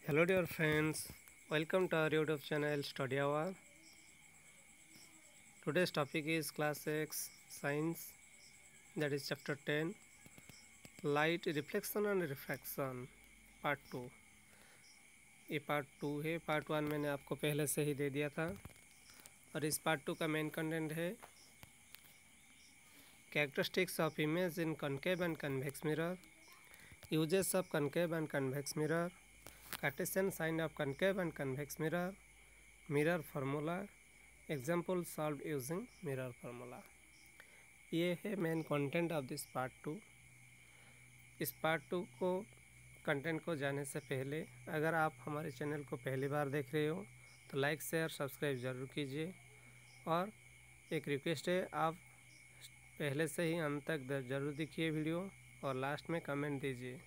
Hello dear friends, welcome to our YouTube channel Study Hour. Today's topic is class 6 science, that is chapter 10 light reflection and refraction part 2. ये part 2 है। Part 1 मैंने आपको पहले से ही दे दिया था और इस पार्ट 2 का मेन कंटेंट है characteristics of image in concave and convex mirror, uses of concave and convex mirror, Cartesian sign of concave and convex mirror, mirror formula, example solve using mirror formula. ये है main content of this part 2। इस part 2 को content को जाने से पहले अगर आप हमारे चैनल को पहली बार देख रहे हो तो लाइक शेयर सब्सक्राइब ज़रूर कीजिए और एक रिक्वेस्ट है, आप पहले से ही अंत तक ज़रूर देखिए वीडियो और लास्ट में कमेंट दीजिए।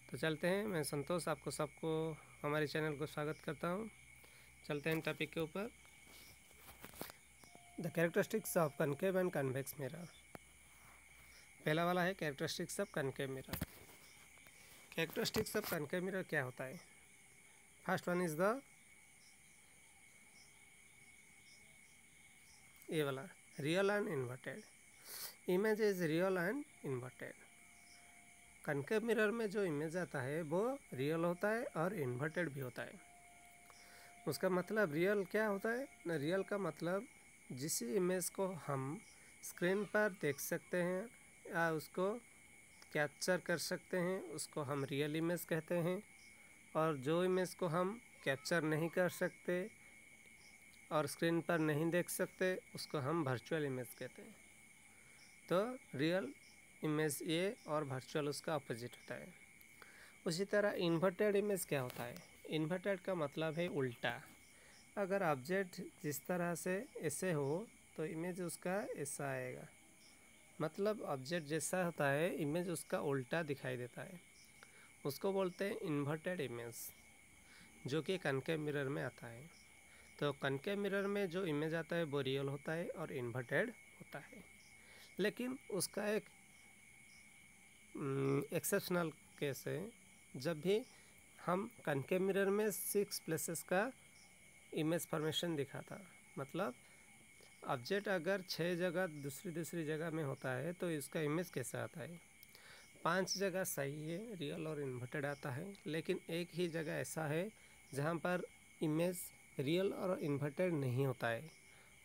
तो चलते हैं, मैं संतोष आपको सबको हमारे चैनल को स्वागत करता हूँ। चलते हैं टॉपिक के ऊपर। The characteristics of concave and convex mirror. पहला वाला है characteristics of concave mirror. Characteristics of concave mirror क्या होता है? फर्स्ट वन इज द ये वाला real and inverted. Image is real and inverted. Concave mirror में जो इमेज आता है वो रियल होता है और इन्वर्टेड भी होता है। उसका मतलब रियल क्या होता है ना, रियल का मतलब जिस इमेज को हम स्क्रीन पर देख सकते हैं या उसको कैप्चर कर सकते हैं उसको हम रियल इमेज कहते हैं, और जो इमेज को हम कैप्चर नहीं कर सकते और स्क्रीन पर नहीं देख सकते उसको हम वर्चुअल इमेज कहते हैं। तो रियल इमेज ये और वर्चुअल उसका अपोजिट होता है। उसी तरह इन्वर्टेड इमेज क्या होता है? इन्वर्टेड का मतलब है उल्टा। अगर ऑब्जेक्ट जिस तरह से ऐसे हो तो इमेज उसका ऐसा आएगा, मतलब ऑब्जेक्ट जैसा होता है इमेज उसका उल्टा दिखाई देता है। उसको बोलते हैं इन्वर्टेड इमेज, जो कि कनकेव मिरर में आता है। तो कनकेव मिरर में जो इमेज आता है वो रियल होता है और इन्वर्टेड होता है। लेकिन उसका एक एक्सेप्शनल केस है। जब भी हम कनकेव मिरर में 6 प्लेसेस का इमेज फॉर्मेशन दिखा था, मतलब ऑब्जेक्ट अगर 6 जगह दूसरी जगह में होता है तो इसका इमेज कैसा आता है? 5 जगह सही है, रियल और इन्वर्टेड आता है, लेकिन एक ही जगह ऐसा है जहाँ पर इमेज रियल और इन्वर्टेड नहीं होता है,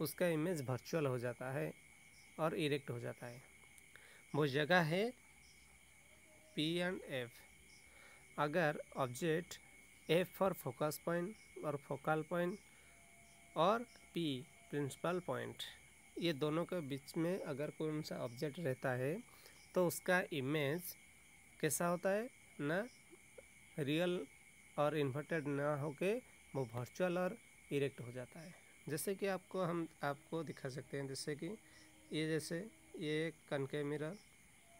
उसका इमेज वर्चुअल हो जाता है और इरेक्ट हो जाता है। वो जगह है P एंड F। अगर object F for focus point और फोकल पॉइंट और P प्रिंसिपल पॉइंट, ये दोनों के बीच में अगर कौन सा ऑब्जेक्ट रहता है तो उसका इमेज कैसा होता है ना, रियल और इन्वर्टेड ना होके वो वर्चुअल और इरेक्ट हो जाता है। जैसे कि आपको दिखा सकते हैं, जैसे कि ये कनकेव मिरर,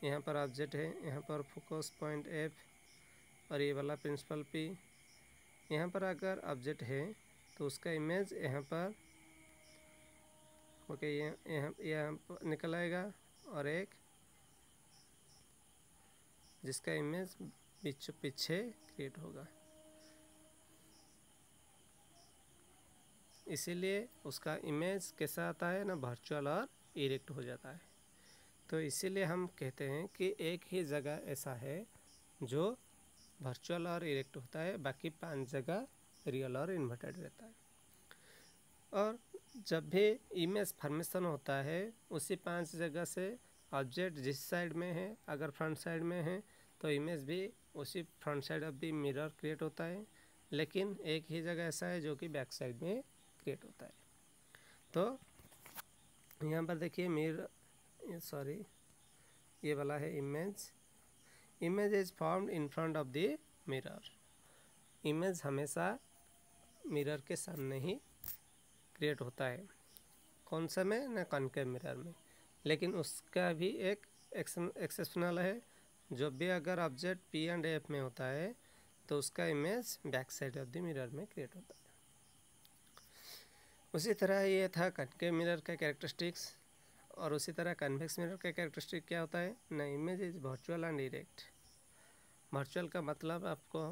यहाँ पर ऑब्जेक्ट है, यहाँ पर फोकस पॉइंट F और ये वाला प्रिंसिपल P। यहाँ पर अगर ऑब्जेक्ट है तो उसका इमेज यहाँ पर ओके यहाँ निकल आएगा, और एक जिसका इमेज पीछे क्रिएट होगा, इसीलिए उसका इमेज कैसा आता है ना, वर्चुअल और इरेक्ट हो जाता है। तो इसीलिए हम कहते हैं कि एक ही जगह ऐसा है जो वर्चुअल और इरेक्ट होता है, बाकी 5 जगह रियल और इन्वर्टेड रहता है। और जब भी इमेज फॉर्मेशन होता है उसी 5 जगह से ऑब्जेक्ट जिस साइड में है, अगर फ्रंट साइड में है तो इमेज भी उसी front side of the mirror create होता है, लेकिन एक ही जगह ऐसा है जो कि बैक साइड में क्रिएट होता है। तो यहाँ पर देखिए ये वाला है image is formed in front of the mirror. Image हमेशा मिरर के सामने ही क्रिएट होता है, कौन सा में ना, कनकेव मिरर में। लेकिन उसका भी एक एक्सेप्शनल है, जो भी अगर ऑब्जेक्ट P एंड F में होता है तो उसका image back side of the mirror में क्रिएट होता है। उसी तरह ये था कनकेव मिरर का कैरेक्टरिस्टिक्स। और उसी तरह कन्वेक्स मिरर का कैरेक्टरिस्टिक क्या होता है ना, image is virtual and erect. Virtual का मतलब आपको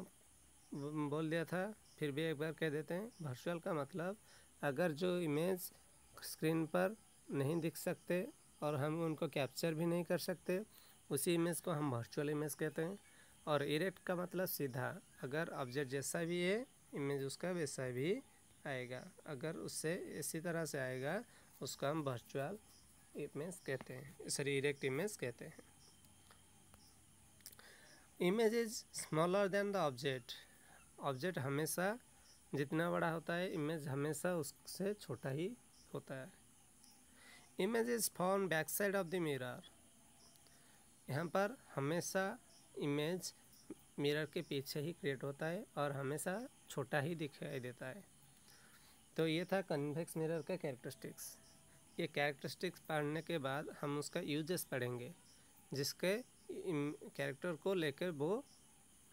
बोल दिया था, फिर भी एक बार कह देते हैं। वर्चुअल का मतलब अगर जो इमेज स्क्रीन पर नहीं दिख सकते और हम उनको कैप्चर भी नहीं कर सकते, उसी इमेज को हम वर्चुअल इमेज कहते हैं। और इरेक्ट का मतलब सीधा, अगर ऑब्जेक्ट जैसा भी है इमेज उसका वैसा भी आएगा, अगर उससे इसी तरह से आएगा उसको हम वर्चुअल इमेज कहते हैं, सॉरी इरेक्ट इमेज कहते हैं। Image is smaller than the object, object हमेशा जितना बड़ा होता है इमेज हमेशा उससे छोटा ही होता है। Image is form back side of the mirror, यहाँ पर हमेशा इमेज मिरर के पीछे ही क्रिएट होता है और हमेशा छोटा ही दिखाई देता है। तो ये था कन्वेक्स मिरर का कैरेक्टरिस्टिक्स। ये कैरेक्टरिस्टिक्स पढ़ने के बाद हम उसका यूजेस पढ़ेंगे, जिसके कैरेक्टर को लेकर वो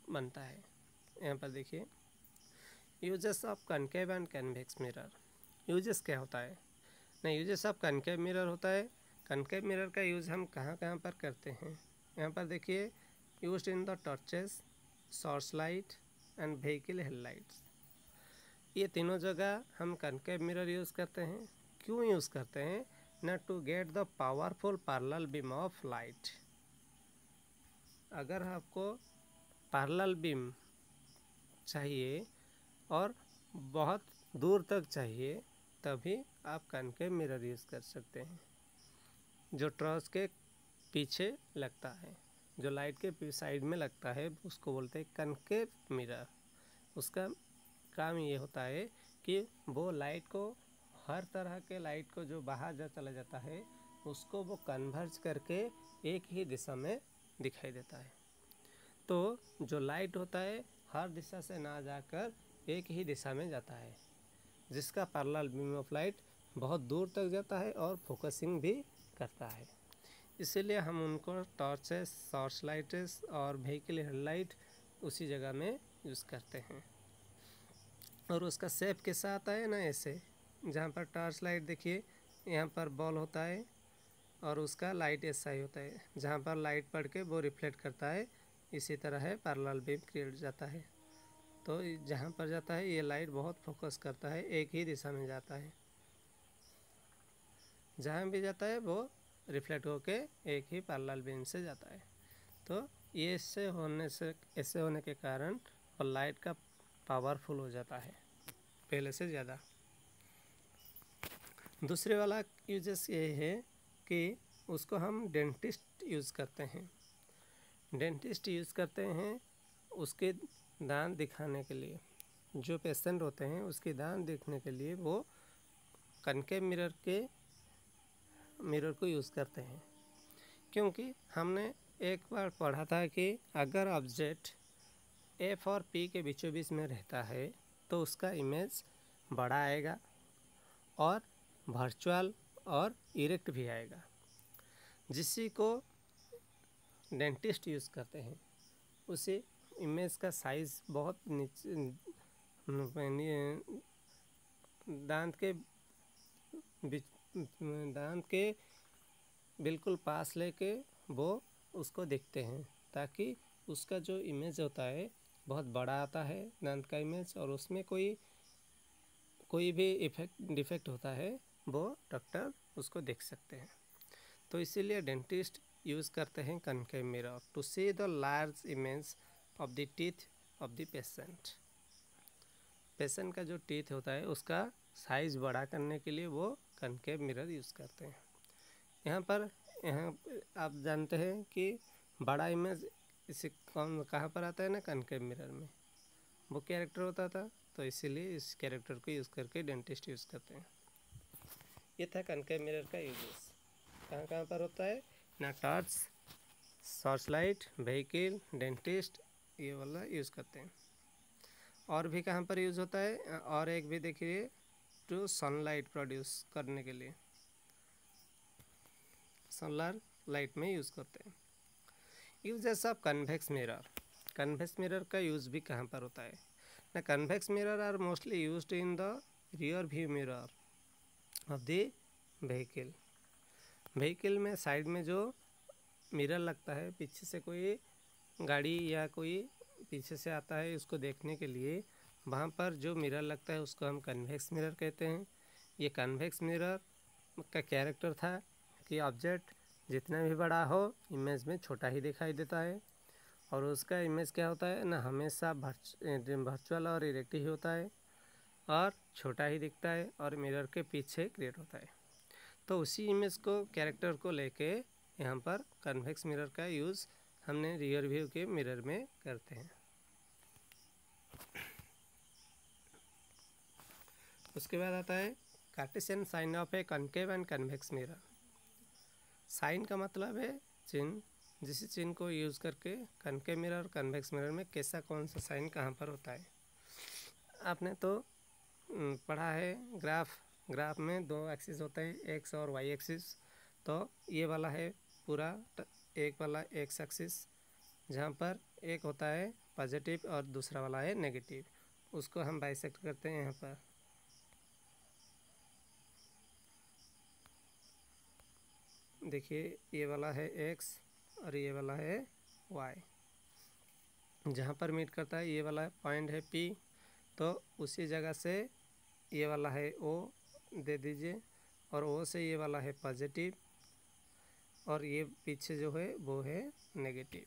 बनता है। यहाँ पर देखिए uses of concave and convex mirror. Uses क्या होता है ना, यूजेस ऑफ कनकेव मिरर होता है। कनकेव मिरर का यूज़ हम कहाँ कहाँ पर करते हैं, यहाँ पर देखिए used in the torches, swords light and vehicle headlights. ये तीनों जगह हम कनकेव मिरर यूज़ करते हैं। क्यों यूज़ करते हैं ना, to get the powerful parallel beam of light. अगर आपको पैरेलल बीम चाहिए और बहुत दूर तक चाहिए तभी आप कनकेव मिरर यूज़ कर सकते हैं, जो ट्रस के पीछे लगता है, जो लाइट के साइड में लगता है उसको बोलते हैं कनकेव मिरर। उसका काम ये होता है कि वो लाइट को, हर तरह के लाइट को जो बाहर जा चला जाता है उसको वो कन्वर्ज करके एक ही दिशा में दिखाई देता है। तो जो लाइट होता है हर दिशा से ना जाकर एक ही दिशा में जाता है, जिसका पैरेलल बीम ऑफ लाइट बहुत दूर तक जाता है और फोकसिंग भी करता है। इसीलिए हम उनको टॉर्चेस, टॉर्च लाइट्स और व्हीकल हेडलाइट उसी जगह में यूज़ करते हैं। और उसका शेप कैसा आता है ना, ऐसे, जहाँ पर टॉर्च लाइट देखिए यहाँ पर बॉल होता है और उसका लाइट ऐसा ही होता है, जहाँ पर लाइट पड़ के वो रिफ्लेक्ट करता है, इसी तरह है पैरेलल बीम क्रिएट जाता है। तो जहाँ पर जाता है ये लाइट बहुत फोकस करता है, एक ही दिशा में जाता है, जहाँ भी जाता है वो रिफ्लेक्ट होके एक ही पैरेलल बीम से जाता है। तो ये ऐसे होने के कारण और लाइट का पावरफुल हो जाता है पहले से ज़्यादा। दूसरे वाला यूजेस ये है कि उसको हम डेंटिस्ट यूज़ करते हैं। डेंटिस्ट यूज़ करते हैं उसके दांत दिखाने के लिए, जो पेशेंट होते हैं उसके दांत देखने के लिए वो कनकेव मिरर को यूज़ करते हैं। क्योंकि हमने एक बार पढ़ा था कि अगर ऑब्जेक्ट एफ और पी के बीचों बीच में रहता है तो उसका इमेज बड़ा आएगा और वर्चुअल और इरेक्ट भी आएगा, जिसी को डेंटिस्ट यूज़ करते हैं। उसी इमेज का साइज़ बहुत नीचे दांत के बिल्कुल पास लेके वो उसको देखते हैं, ताकि उसका जो इमेज होता है बहुत बड़ा आता है दांत का इमेज, और उसमें कोई भी डिफेक्ट होता है वो डॉक्टर उसको देख सकते हैं। तो इसीलिए डेंटिस्ट यूज़ करते हैं concave mirror to see the large image of the teeth of the patient. Patient का जो टीथ होता है उसका साइज़ बड़ा करने के लिए वो कनकेव मिरर यूज़ करते हैं। यहाँ आप जानते हैं कि बड़ा इमेज इसे कहाँ पर आता है ना, कनकेव मिरर में वो कैरेक्टर होता था, तो इसीलिए इस कैरेक्टर को यूज़ करके डेंटिस्ट यूज़ करते हैं। ये था कनकेव मिरर का यूजेस। कहाँ कहाँ पर होता है ना, torch, torch light, vehicle, dentist, ये वाला यूज़ करते हैं। और भी कहाँ पर यूज़ होता है, और एक भी देखिए, टू सनलाइट प्रोड्यूस करने के लिए सोलर लाइट में यूज़ करते हैं। Uses of convex mirror. Convex mirror का यूज़ भी कहाँ पर होता है ना, convex mirror are mostly used in the rear view mirror of the vehicle. Vehicle में साइड में जो मिरर लगता है, पीछे से कोई गाड़ी या कोई पीछे से आता है उसको देखने के लिए वहाँ पर जो मिरर लगता है उसको हम कन्वेक्स मिरर कहते हैं। ये कन्वेक्स मिरर का कैरेक्टर था कि ऑब्जेक्ट जितना भी बड़ा हो इमेज में छोटा ही दिखाई देता है, और उसका इमेज क्या होता है ना, हमेशा वर्चुअल और इरेक्ट ही होता है और छोटा ही दिखता है और मिरर के पीछे क्रिएट होता है। तो उसी इमेज को कैरेक्टर को लेके यहाँ पर कन्वेक्स मिरर का यूज़ हमने रियर व्यू के मिरर में करते हैं। उसके बाद आता है Cartesian sign of a concave and convex mirror. Sign का मतलब है चिन्ह, जिस चिन्ह को यूज़ करके कनकेव मिरर और कन्वेक्स मिरर में कैसा कौन सा साइन कहाँ पर होता है। आपने तो पढ़ा है ग्राफ में दो एक्सिस होते हैं, एक्स और वाई एक्सिस। तो ये वाला है पूरा एक वाला एक्स एक्सिस, जहाँ पर एक होता है पॉजिटिव और दूसरा वाला है नेगेटिव, उसको हम बाइसेक्ट करते हैं यहाँ पर। देखिए ये वाला है एक्स और ये वाला है वाई, जहाँ पर मीट करता है ये वाला पॉइंट है पी, तो उसी जगह से ये वाला है ओ दे दीजिए, और ओ से ये वाला है पॉजिटिव और ये पीछे जो है वो है नेगेटिव।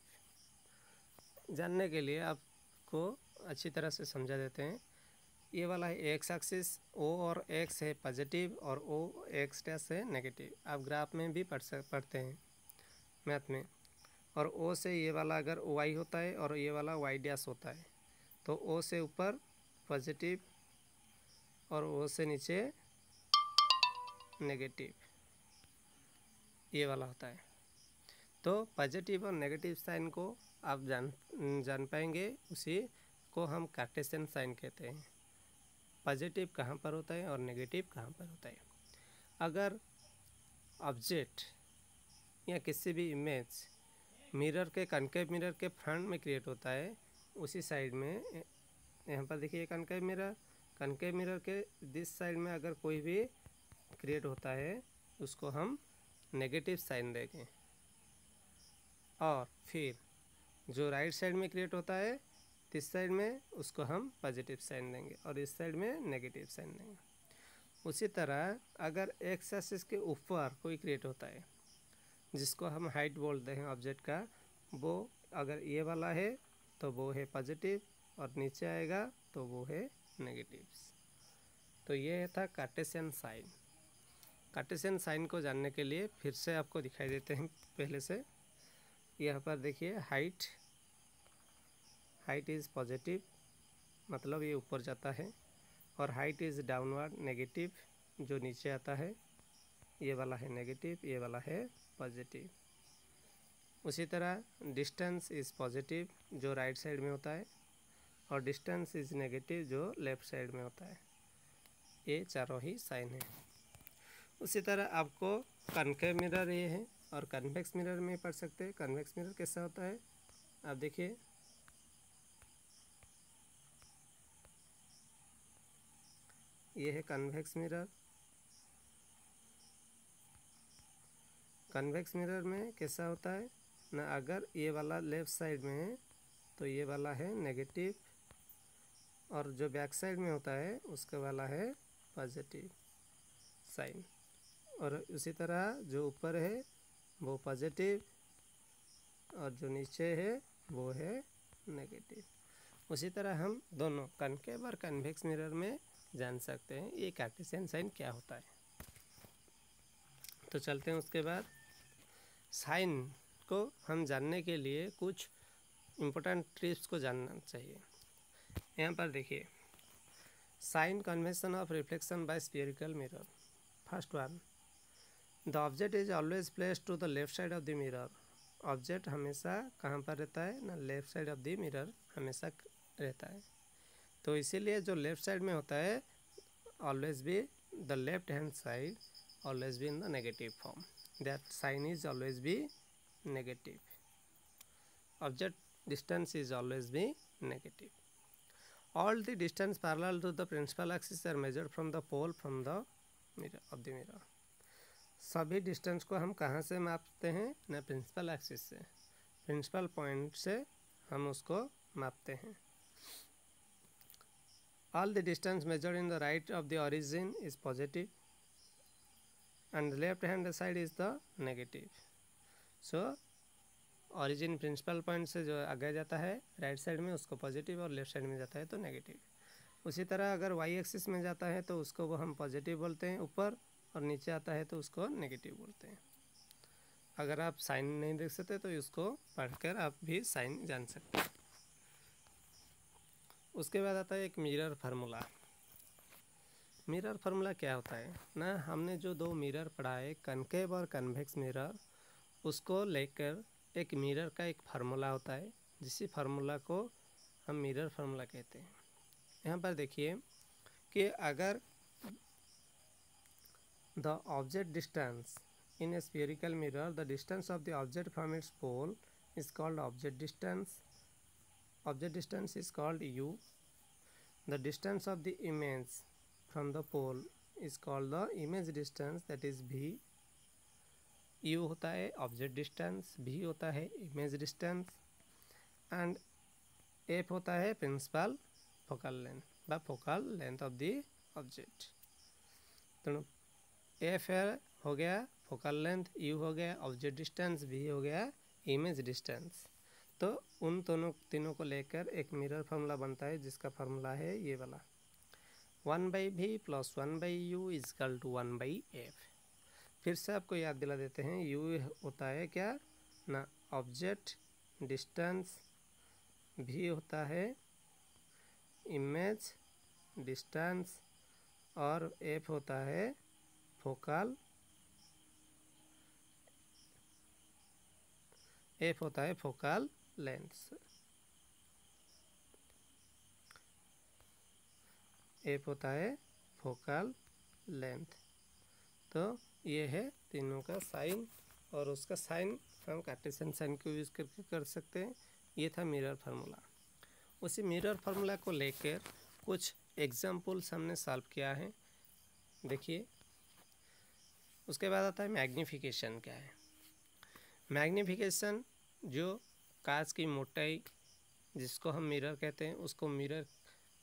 जानने के लिए आपको अच्छी तरह से समझा देते हैं। ये वाला है एक्स एक्सिस, ओ और एक्स है पॉजिटिव और ओ एक्स डैश है नेगेटिव। आप ग्राफ में भी पढ़ते हैं मैथ में। और ओ से ये वाला अगर वाई होता है और ये वाला वाई डैश होता है, तो ओ से ऊपर पॉजिटिव और ओ से नीचे नेगेटिव, ये वाला होता है। तो पॉजिटिव और नेगेटिव साइन को आप जान पाएंगे, उसी को हम कार्टेशियन साइन कहते हैं। पॉजिटिव कहाँ पर होता है और नेगेटिव कहाँ पर होता है। अगर ऑब्जेक्ट या किसी भी इमेज मिरर के कनकेव मिरर के फ्रंट में क्रिएट होता है, उसी साइड में यहाँ पर देखिए कनकेव मिरर के दिस साइड में अगर कोई भी क्रिएट होता है उसको हम नेगेटिव साइन देंगे, और फिर जो राइट साइड में क्रिएट होता है इस साइड में उसको हम पॉजिटिव साइन देंगे और इस साइड में नेगेटिव साइन देंगे। उसी तरह अगर एक्स एक्सिस के ऊपर कोई क्रिएट होता है जिसको हम हाइट बोलते हैं ऑब्जेक्ट का, वो अगर ये वाला है तो वो है पॉजिटिव और नीचे आएगा तो वो है नेगेटिव। तो ये था कार्टेशियन साइन। कार्टेशियन साइन को जानने के लिए फिर से आपको दिखाई देते हैं पहले से। यहाँ पर देखिए हाइट इज़ पॉजिटिव, मतलब ये ऊपर जाता है, और हाइट इज़ डाउनवर्ड नेगेटिव, जो नीचे आता है। ये वाला है नेगेटिव, ये वाला है पॉजिटिव। उसी तरह डिस्टेंस इज़ पॉजिटिव, जो राइट साइड में होता है, और डिस्टेंस इज़ नेगेटिव, जो लेफ़्ट साइड में होता है। ये चारों ही साइन है। उसी तरह आपको कनकेव मिरर ये है और कन्वेक्स मिरर में पढ़ सकते हैं। कन्वेक्स मिरर कैसा होता है आप देखिए, ये है कन्वेक्स मिरर। कन्वेक्स मिरर में कैसा होता है ना, अगर ये वाला लेफ़्ट साइड में है तो ये वाला है नेगेटिव, और जो बैक साइड में होता है उसका वाला है पॉजिटिव साइन, और उसी तरह जो ऊपर है वो पॉजिटिव और जो नीचे है वो है नेगेटिव। उसी तरह हम दोनों कनकेव और कन्वेक्स मिरर में जान सकते हैं ये कार्टेशियन साइन क्या होता है। तो चलते हैं उसके बाद। साइन को हम जानने के लिए कुछ इम्पोर्टेंट ट्रिप्स को जानना चाहिए। यहाँ पर देखिए, sign convention of reflection by spherical mirror. First one, the object is always placed to the left side of the mirror. Object हमेशा कहाँ पर रहता है ना, left side of the mirror हमेशा रहता है। तो इसीलिए जो लेफ्ट साइड में होता है always be the left hand side always be in the negative form, that sign is always be negative. Object distance is always be negative. All the distance parallel to the principal axis are measured from the pole from the mirror of the mirror. सभी distance को हम कहाँ से मापते हैं ना, principal axis से। Principal point से हम उसको मापते हैं। All the distance measured in the right of the origin is positive and left hand side is the negative. So origin principal point से जो आगे जाता है राइट साइड में उसको पॉजिटिव और लेफ्ट साइड में जाता है तो नेगेटिव। उसी तरह अगर वाई एक्सिस में जाता है तो उसको वो हम पॉजिटिव बोलते हैं ऊपर, और नीचे आता है तो उसको नेगेटिव बोलते हैं। अगर आप साइन नहीं देख सकते तो इसको पढ़कर आप भी साइन जान सकते हैं। उसके बाद आता है एक मिरर फार्मूला। मिरर फार्मूला क्या होता है ना, हमने जो दो मिरर पढ़ा है कनकेव और कन्वेक्स मिरर, उसको लेकर एक मिरर का एक फार्मूला होता है, जिसी फार्मूला को हम मिरर फार्मूला कहते हैं। यहाँ पर देखिए कि अगर the object distance in a spherical mirror, the distance of the object from its pole is called object distance. Object distance is called u. The distance of the image from the pole is called the image distance, that is v. u होता है object distance, v होता है image distance and f होता है principal focal length व focal length of the object. तो f हो गया फोकल लेंथ, u हो गया ऑब्जेक्ट डिस्टेंस, v हो गया इमेज डिस्टेंस। तो उन तीनों को लेकर एक मिरर फार्मूला बनता है जिसका फार्मूला है ये वाला 1/v + 1/u = 1/f। फिर से आपको याद दिला देते हैं, u होता है क्या ना ऑब्जेक्ट डिस्टेंस, v होता है इमेज डिस्टेंस और f होता है फोकल, f होता है फोकल लेंथ, f होता है फोकल लेंथ। तो ये है तीनों का साइन, और उसका साइन हम कार्टेशियन साइन को यूज़ करके कर सकते हैं। ये था मिरर फार्मूला। उसी मिरर फार्मूला को लेकर कुछ एग्जाम्पल्स हमने सॉल्व किया है, देखिए। उसके बाद आता है मैग्नीफिकेशन। क्या है मैग्नीफिकेशन? जो कांच की मोटाई जिसको हम मिरर कहते हैं, उसको मिरर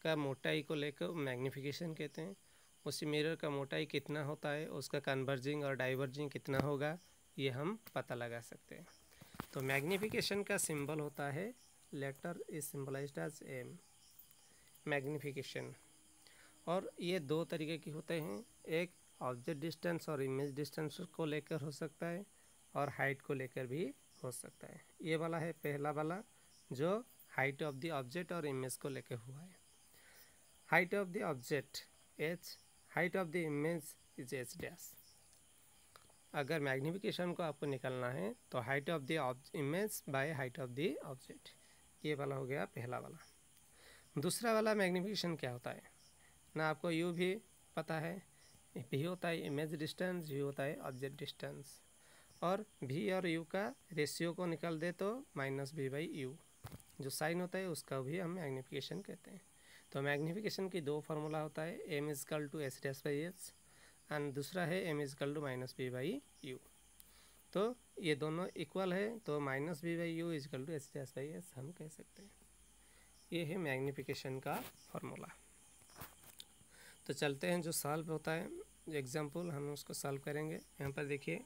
का मोटाई को लेकर मैग्नीफिकेशन कहते हैं। उसी मिरर का मोटाई कितना होता है, उसका कन्वर्जिंग और डाइवर्जिंग कितना होगा, ये हम पता लगा सकते हैं। तो मैग्नीफिकेशन का सिंबल होता है, letter is symbolized as m, magnification. और ये दो तरीके के होते हैं, एक ऑब्जेक्ट डिस्टेंस और इमेज डिस्टेंस को लेकर हो सकता है, और हाइट को लेकर भी हो सकता है। ये वाला है पहला वाला जो हाइट ऑफ द ऑब्जेक्ट और इमेज को लेकर हुआ है। Height of the object h, height of the image is h'। अगर मैग्नीफिकेशन को आपको निकालना है तो height of the image by height of the object, ये वाला हो गया पहला वाला। दूसरा वाला मैग्नीफिकेशन क्या होता है ना, आपको u भी पता है, v होता है इमेज डिस्टेंस, v होता है ऑब्जेक्ट डिस्टेंस, और v और u का रेशियो को निकाल दे तो -v/u, जो साइन होता है उसका भी हम मैग्नीफिकेशन कहते हैं। तो मैग्नीफिकेशन की दो फार्मूला होता है, m = h'/h एंड दूसरा है m = -v/u। तो ये दोनों इक्वल है तो -v/u = h'/h हम कह सकते हैं। ये है मैग्नीफिकेशन का फार्मूला। तो चलते हैं जो सॉल्व होता है एग्जाम्पल, हम उसको सॉल्व करेंगे। यहाँ पर देखिए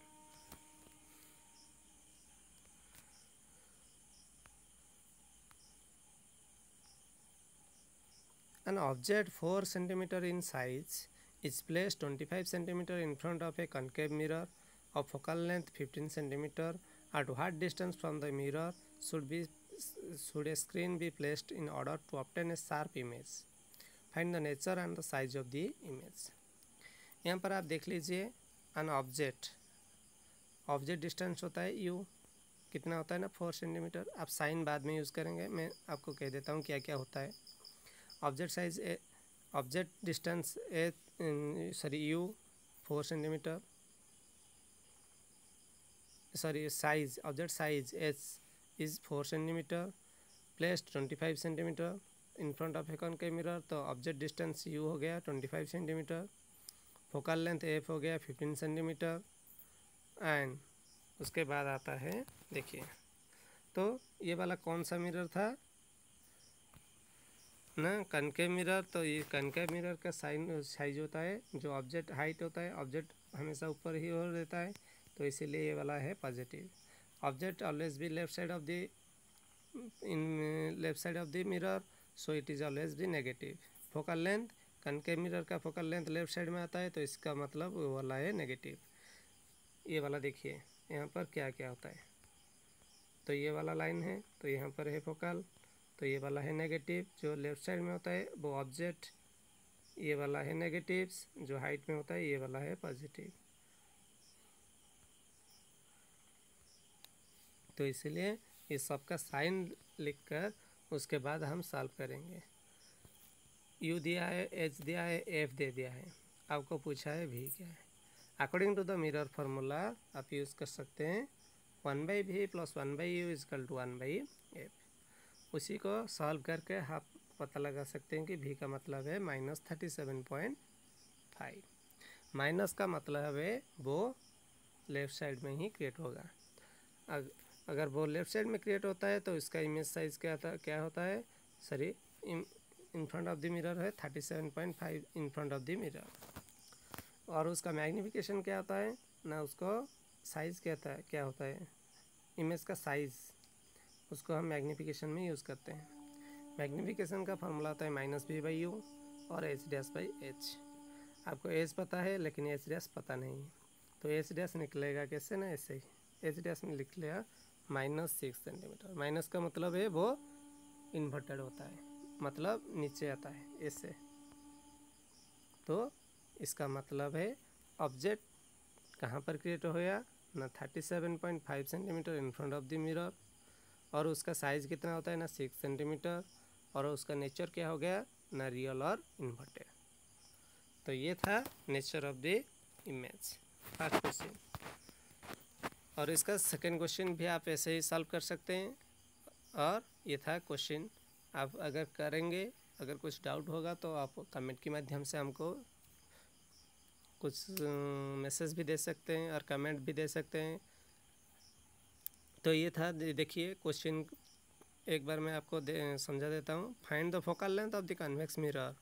an object 4 cm in size is placed 25 cm in front of a concave mirror of focal length 15 cm. At what distance from the mirror should a screen be placed in order to obtain a sharp image? Find the nature and the size of the image. यहाँ पर आप देख लीजिए, an object distance होता है u, कितना होता है ना 4 सेंटीमीटर। आप साइन बाद में यूज़ करेंगे, मैं आपको कह देता हूँ क्या क्या होता है। Object size object distance u 4 centimetre, size object size h is 4 centimetre, placed 25 centimetre in front of A concave mirror, तो ऑब्जेक्ट डिस्टेंस u हो गया 25 सेंटीमीटर, फोकल लेंथ f हो गया 15 सेंटीमीटर एंड उसके बाद आता है देखिए, तो ये वाला कौन सा मिरर था ना कनकेव मिरर, तो ये कनकेव मिरर का साइज होता है, जो ऑब्जेक्ट हाइट होता है, ऑब्जेक्ट हमेशा ऊपर ही हो रहता है, तो इसीलिए ये वाला है positive. Object always be left side of the mirror, so it is always be negative. Focal length, concave mirror का फोकल लेंथ लेफ्ट साइड में आता है, तो इसका मतलब वो वाला है नेगेटिव। ये वाला देखिए यहाँ पर क्या क्या होता है, तो ये वाला लाइन है, तो यहाँ पर है फोकल, तो ये वाला है नेगेटिव जो लेफ्ट साइड में होता है वो ऑब्जेक्ट, ये वाला है नेगेटिव्स जो हाइट में होता है, ये वाला है पॉजिटिव। तो इसलिए इस सब का साइन लिखकर उसके बाद हम सॉल्व करेंगे। यू दिया है, एच दिया है, एफ दे दिया है, आपको पूछा है भी क्या है। According to the mirror formula आप यूज़ कर सकते हैं 1/v + 1/u = 1/f। उसी को सॉल्व करके आप पता लगा सकते हैं कि v का मतलब है -37.5। माइनस का मतलब है वो लेफ़्ट साइड में ही क्रिएट होगा। अगर वो लेफ़्ट साइड में क्रिएट होता है तो इसका इमेज साइज क्या होता है, sorry in front of the mirror है 37.5 in front of the mirror. और उसका मैग्नीफिकेशन क्या होता है ना, उसको साइज़ क्या होता है इमेज का साइज़, उसको हम मैग्नीफिकेशन में यूज़ करते हैं। मैग्नीफिकेशन का फार्मूला होता है -v/u और h'/h। आपको h पता है लेकिन h' पता नहीं, तो h' निकलेगा कैसे ना, ऐसे ही h' में लिख लिया -6 सेंटीमीटर। माइनस का मतलब है वो इन्वर्टेड होता है, मतलब नीचे आता है ऐसे। तो इसका मतलब है ऑब्जेक्ट कहाँ पर क्रिएट हो गया ना 37.5 centimetre in front of the mirror, और उसका साइज़ कितना होता है ना 6 सेंटीमीटर, और उसका नेचर क्या हो गया ना रियल और इन्वर्टेड। तो ये था nature of the image first question. और इसका सेकंड क्वेश्चन भी आप ऐसे ही सॉल्व कर सकते हैं। और ये था क्वेश्चन, आप अगर करेंगे, अगर कुछ डाउट होगा तो आप कमेंट के माध्यम से हमको कुछ मैसेज भी दे सकते हैं और कमेंट भी दे सकते हैं। तो ये था, देखिए क्वेश्चन एक बार मैं आपको समझा देता हूँ। Find the focal length of the convex mirror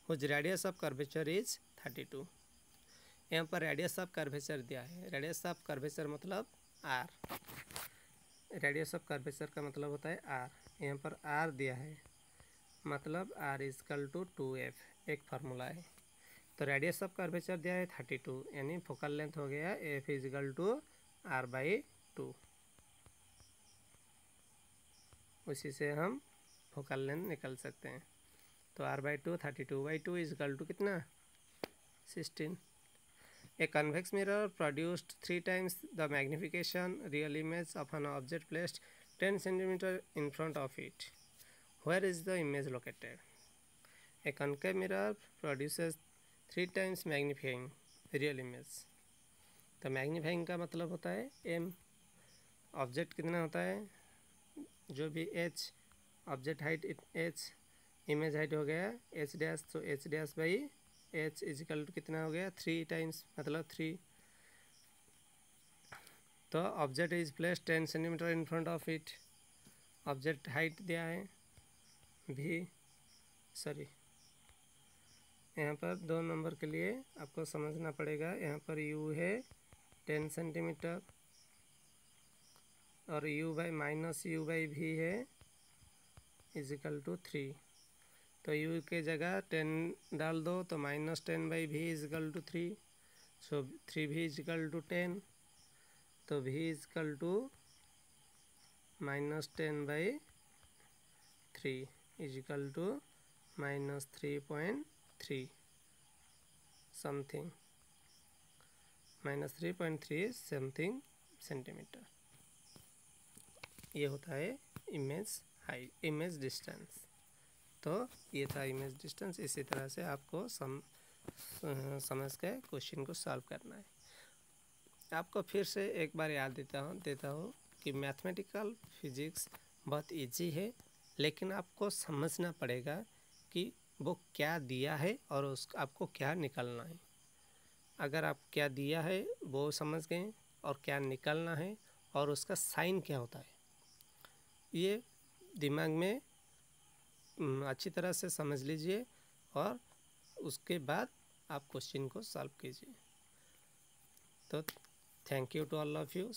whose radius of curvature is 32। यहाँ पर रेडियस ऑफ कर्वेचर दिया है, रेडियस ऑफ कर्वेचर मतलब आर, रेडियस ऑफ कर्वेचर का मतलब होता है आर। यहाँ पर आर दिया है, मतलब आर = 2f, एक फार्मूला है। तो रेडियस ऑफ कर्वेचर दिया है 32, यानी फोकल लेंथ हो गया f = r/2। उसी से हम फोकल लेंथ निकल सकते हैं। तो r/2 32/2 = कितना 16। A convex mirror produced 3 times the magnification real image of an object placed 10 cm in front of it. Where is the image located? A concave mirror produces 3 times magnifying real image. तो magnifying का मतलब होता है m, object कितना होता है जो भी h, object height h, image height हो गया h', तो h'/h = कितना हो गया 3 टाइम्स, मतलब 3। तो object is place 10 centimetre in front of it, object height दिया है यहाँ पर 2 नंबर के लिए आपको समझना पड़ेगा। यहाँ पर u है 10 सेंटीमीटर और -u/v है = 3। तो u के जगह 10 डाल दो तो -10/v = 3, सो 3v = 10, तो v = -10/3 = -3.3 समथिंग, -3.3 समथिंग सेंटीमीटर। ये होता है इमेज डिस्टेंस। तो ये था इमेज डिस्टेंस। इसी तरह से आपको समझ के क्वेश्चन को सॉल्व करना है। आपको फिर से एक बार याद देता हूँ कि मैथमेटिकल फिजिक्स बहुत इजी है, लेकिन आपको समझना पड़ेगा कि वो क्या दिया है और आपको क्या निकालना है। अगर आप क्या दिया है वो समझ गए और क्या निकालना है और उसका साइन क्या होता है, ये दिमाग में अच्छी तरह से समझ लीजिए और उसके बाद आप क्वेश्चन को सॉल्व कीजिए। तो thank you to all of you.